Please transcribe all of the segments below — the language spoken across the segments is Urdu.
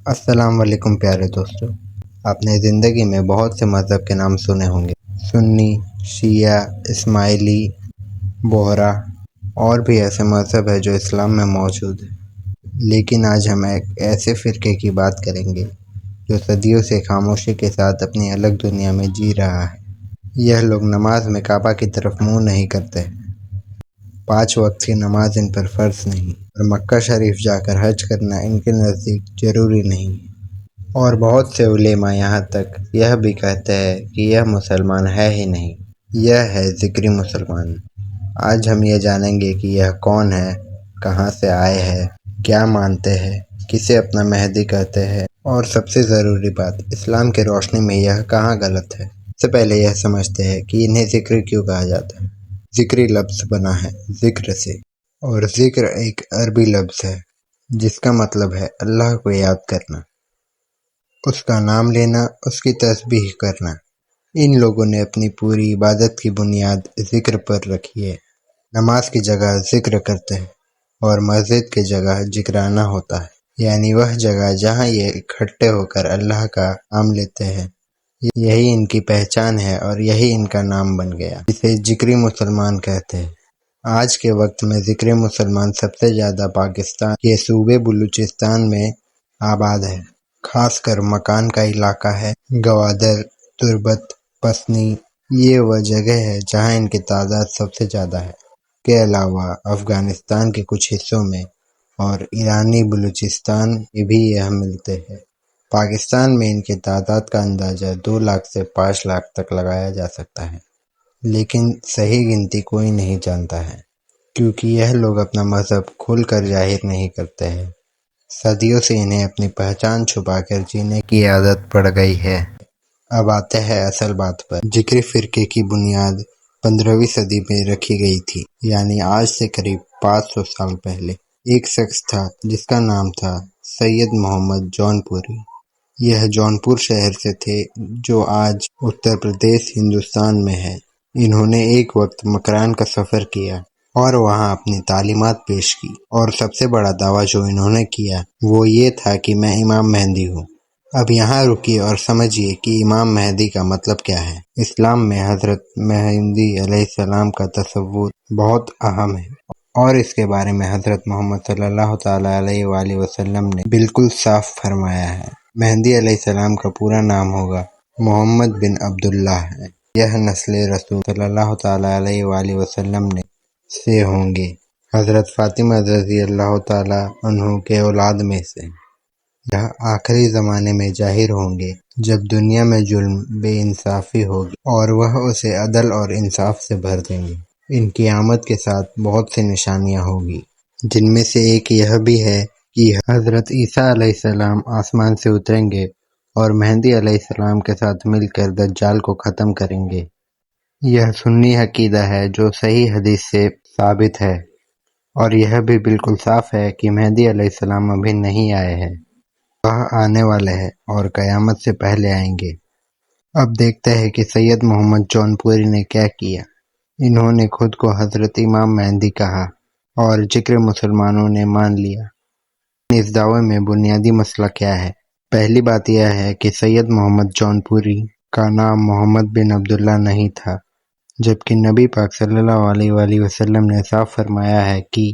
السلام علیکم پیارے دوستو، آپ نے زندگی میں بہت سے مذہب کے نام سنے ہوں گے، سنی، شیعہ، اسماعیلی، بہرا اور بھی ایسے مذہب ہیں جو اسلام میں موجود ہیں۔ لیکن آج ہم ایک ایسے فرقے کی بات کریں گے جو صدیوں سے خاموشی کے ساتھ اپنی الگ دنیا میں جی رہا ہے۔ یہ لوگ نماز میں کعبہ کی طرف منہ نہیں کرتے، 5 وقت کی نماز ان پر فرض نہیں، اور مکہ شریف جا کر حج کرنا ان کے نزدیک ضروری نہیں۔ اور بہت سے علماء یہاں تک یہ بھی کہتے ہیں کہ یہ مسلمان ہے ہی نہیں، یہ ہے ذکری مسلمان۔ آج ہم یہ جانیں گے کہ یہ کون ہے، کہاں سے آئے ہیں، کیا مانتے ہیں، کسے اپنا مہدی کہتے ہیں، اور سب سے ضروری بات، اسلام کی روشنی میں یہ کہاں غلط ہے۔ سب سے پہلے یہ سمجھتے ہیں کہ انہیں ذکر کیوں کہا جاتا ہے۔ ذکری لفظ بنا ہے ذکر سے، اور ذکر ایک عربی لفظ ہے جس کا مطلب ہے اللہ کو یاد کرنا، اس کا نام لینا، اس کی تسبیح کرنا۔ ان لوگوں نے اپنی پوری عبادت کی بنیاد ذکر پر رکھی ہے۔ نماز کی جگہ ذکر کرتے ہیں، اور مسجد کی جگہ ذکرانہ ہوتا ہے، یعنی وہ جگہ جہاں یہ اکٹھے ہو کر اللہ کا نام لیتے ہیں۔ یہی ان کی پہچان ہے اور یہی ان کا نام بن گیا، جسے ذکری مسلمان کہتے ہیں۔ آج کے وقت میں ذکری مسلمان سب سے زیادہ پاکستان کے صوبے بلوچستان میں آباد ہے، خاص کر مکان کا علاقہ ہے، گوادر، تربت، پسنی، یہ وہ جگہ ہے جہاں ان کی تعداد سب سے زیادہ ہے۔ کے علاوہ افغانستان کے کچھ حصوں میں اور ایرانی بلوچستان میں بھی یہ ملتے ہیں۔ پاکستان میں ان کی تعداد کا اندازہ 2 لاکھ سے 5 لاکھ تک لگایا جا سکتا ہے، لیکن صحیح گنتی کوئی نہیں جانتا ہے، کیونکہ یہ لوگ اپنا مذہب کھل کر ظاہر نہیں کرتے ہیں۔ صدیوں سے انہیں اپنی پہچان چھپا کر جینے کی عادت پڑ گئی ہے۔ اب آتے ہیں اصل بات پر۔ ذکری فرقے کی بنیاد 15ویں صدی میں رکھی گئی تھی، یعنی آج سے قریب 500 سال پہلے۔ ایک شخص تھا جس کا نام تھا سید محمد جون پوری۔ یہ جونپور شہر سے تھے جو آج اتر پردیش ہندوستان میں ہے۔ انہوں نے ایک وقت مکران کا سفر کیا اور وہاں اپنی تعلیمات پیش کی، اور سب سے بڑا دعویٰ جو انہوں نے کیا وہ یہ تھا کہ میں امام مہدی ہوں۔ اب یہاں رکیے اور سمجھیے کہ امام مہدی کا مطلب کیا ہے۔ اسلام میں حضرت مہدی علیہ السلام کا تصور بہت اہم ہے، اور اس کے بارے میں حضرت محمد صلی اللہ تعالیٰ علیہ وآلہ وسلم نے بالکل صاف فرمایا ہے۔ مہدی علیہ السلام کا پورا نام ہوگا محمد بن عبداللہ ہے۔ یہ نسل رسول صلی اللہ تعالیٰ علیہ وآلہ وسلم سے ہوں گے، حضرت فاطمہ رضی اللہ تعالیٰ عنہ کے اولاد میں سے۔ یہ آخری زمانے میں ظاہر ہوں گے جب دنیا میں ظلم، بے انصافی ہوگی، اور وہ اسے عدل اور انصاف سے بھر دیں گے۔ ان کی آمد کے ساتھ بہت سی نشانیاں ہوگی، جن میں سے ایک یہ بھی ہے کہ حضرت عیسیٰ علیہ السلام آسمان سے اتریں گے اور مہدی علیہ السلام کے ساتھ مل کر دجال کو ختم کریں گے۔ یہ سنی عقیدہ ہے جو صحیح حدیث سے ثابت ہے، اور یہ بھی بالکل صاف ہے کہ مہدی علیہ السلام ابھی نہیں آئے ہیں، وہ آنے والے ہیں اور قیامت سے پہلے آئیں گے۔ اب دیکھتے ہیں کہ سید محمد جون پوری نے کیا کیا۔ انہوں نے خود کو حضرت امام مہدی کہا اور ذکر مسلمانوں نے مان لیا۔ اس دعوے میں بنیادی مسئلہ کیا ہے؟ پہلی بات یہ ہے کہ سید محمد جون پوری کا نام محمد بن عبداللہ نہیں تھا، جبکہ نبی پاک صلی اللہ علیہ وآلہ وسلم نے صاف فرمایا ہے کہ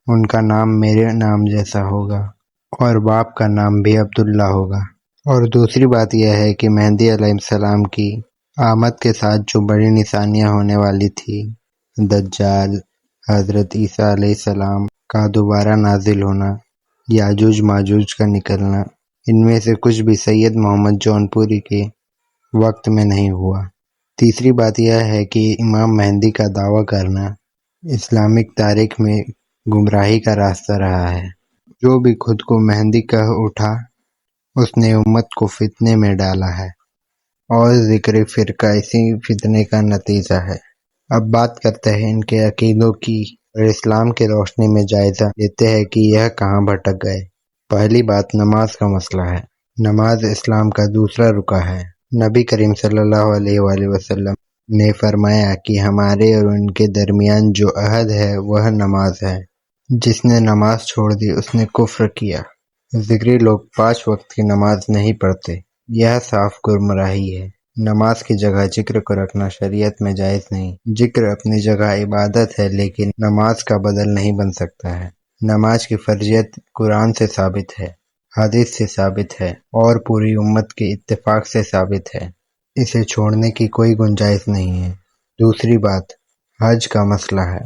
ان کا نام میرے نام جیسا ہوگا، اور باپ کا نام بھی عبداللہ ہوگا۔ اور دوسری بات یہ ہے کہ مہدی علیہ السلام کی آمد کے ساتھ جو بڑی نشانیاں ہونے والی تھی، دجال، حضرت عیسیٰ علیہ السلام کا دوبارہ نازل ہونا، یاجوج ماجوج کا نکلنا، ان میں سے کچھ بھی سید محمد جون پوری کے وقت میں نہیں ہوا۔ تیسری بات یہ ہے کہ امام مہدی کا دعویٰ کرنا اسلامک تاریخ میں گمراہی کا راستہ رہا ہے۔ جو بھی خود کو مہدی کہہ اٹھا، اس نے امت کو فتنے میں ڈالا ہے، اور ذکری فرقہ اسی فتنے کا نتیجہ ہے۔ اب بات کرتے ہیں ان کے عقیدوں کی، اور اسلام کی روشنی میں جائزہ لیتے ہیں کہ یہ کہاں بھٹک گئے۔ پہلی بات نماز کا مسئلہ ہے۔ نماز اسلام کا دوسرا رکن ہے۔ نبی کریم صلی اللہ علیہ وآلہ وسلم نے فرمایا کہ ہمارے اور ان کے درمیان جو عہد ہے وہ نماز ہے۔ جس نے نماز چھوڑ دی اس نے کفر کیا۔ ذکری لوگ 5 وقت کی نماز نہیں پڑھتے، یہ صاف گمراہی ہے۔ نماز کی جگہ ذکر کو رکھنا شریعت میں جائز نہیں۔ ذکر اپنی جگہ عبادت ہے، لیکن نماز کا بدل نہیں بن سکتا ہے۔ نماز کی فرضیت قرآن سے ثابت ہے، حدیث سے ثابت ہے اور پوری امت کے اتفاق سے ثابت ہے۔ اسے چھوڑنے کی کوئی گنجائش نہیں ہے۔ دوسری بات حج کا مسئلہ ہے۔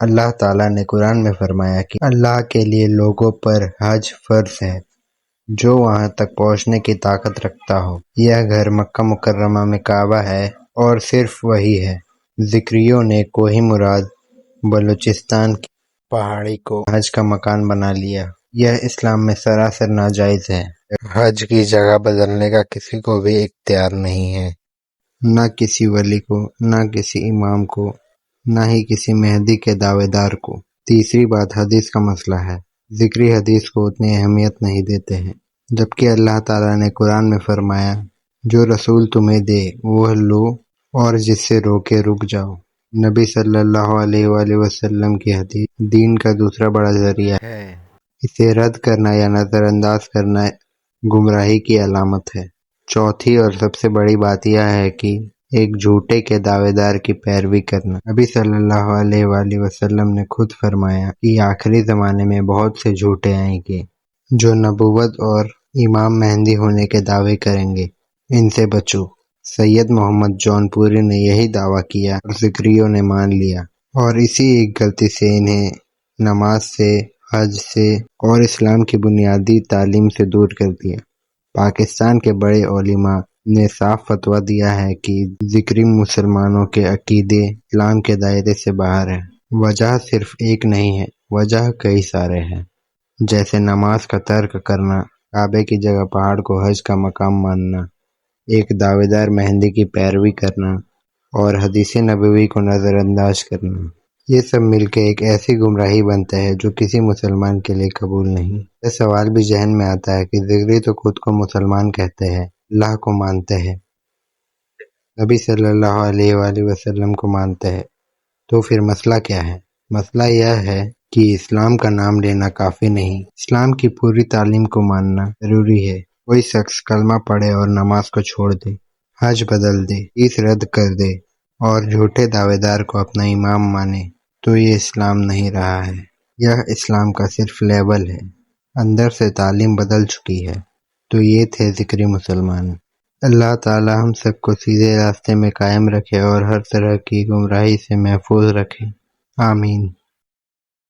اللہ تعالیٰ نے قرآن میں فرمایا کہ اللہ کے لیے لوگوں پر حج فرض ہے جو وہاں تک پہنچنے کی طاقت رکھتا ہو۔ یہ گھر مکہ مکرمہ میں کعبہ ہے اور صرف وہی ہے۔ ذکریوں نے کوہ مراد بلوچستان کی پہاڑی کو حج کا مکان بنا لیا۔ یہ اسلام میں سراسر ناجائز ہے۔ حج کی جگہ بدلنے کا کسی کو بھی اختیار نہیں ہے، نہ کسی ولی کو، نہ کسی امام کو، نہ ہی کسی مہدی کے دعوے دار کو۔ تیسری بات حدیث کا مسئلہ ہے۔ ذکری حدیث کو اتنی اہمیت نہیں دیتے ہیں، جبکہ اللہ تعالیٰ نے قرآن میں فرمایا جو رسول تمہیں دے وہ لو اور جس سے روکے رک جاؤ۔ نبی صلی اللہ علیہ وآلہ وسلم کی حدیث دین کا دوسرا بڑا ذریعہ ہے۔ اسے رد کرنا یا نظر انداز کرنا گمراہی کی علامت ہے۔ چوتھی اور سب سے بڑی بات یہ ہے کہ ایک جھوٹے کے دعوے دار کی پیروی کرنا۔ نبی صلی اللہ علیہ وآلہ وسلم نے خود فرمایا کہ آخری زمانے میں بہت سے جھوٹے آئیں گے جو نبوت اور امام مہدی ہونے کے دعوے کریں گے، ان سے بچو۔ سید محمد جون پوری نے یہی دعویٰ کیا اور ذکریوں نے مان لیا، اور اسی ایک غلطی سے انہیں نماز سے، حج سے اور اسلام کی بنیادی تعلیم سے دور کر دیا۔ پاکستان کے بڑے علماء نے صاف فتویٰ دیا ہے کہ ذکری مسلمانوں کے عقیدے اسلام کے دائرے سے باہر ہے۔ وجہ صرف ایک نہیں ہے، وجہ کئی سارے ہیں، جیسے نماز کا ترک کرنا، کعبے کی جگہ پہاڑ کو حج کا مقام ماننا، ایک دعوے دار مہدی کی پیروی کرنا اور حدیث نبوی کو نظر انداز کرنا۔ یہ سب مل کے ایک ایسی گمراہی بنتا ہے جو کسی مسلمان کے لیے قبول نہیں۔ یہ سوال بھی ذہن میں آتا ہے کہ ذکری تو خود کو مسلمان کہتے ہیں، اللہ کو مانتے ہیں، نبی صلی اللہ علیہ وآلہ وسلم کو مانتے ہیں، تو پھر مسئلہ کیا ہے؟ مسئلہ یہ ہے کہ اسلام کا نام لینا کافی نہیں، اسلام کی پوری تعلیم کو ماننا ضروری ہے۔ کوئی شخص کلمہ پڑھے اور نماز کو چھوڑ دے، حج بدل دے، عیس رد کر دے اور جھوٹے دعوے دار کو اپنا امام مانے تو یہ اسلام نہیں رہا ہے۔ یہ اسلام کا صرف لیبل ہے، اندر سے تعلیم بدل چکی ہے۔ تو یہ تھے ذکری مسلمان۔ اللہ تعالی ہم سب کو سیدھے راستے میں قائم رکھے اور ہر طرح کی گمراہی سے محفوظ رکھے، آمین۔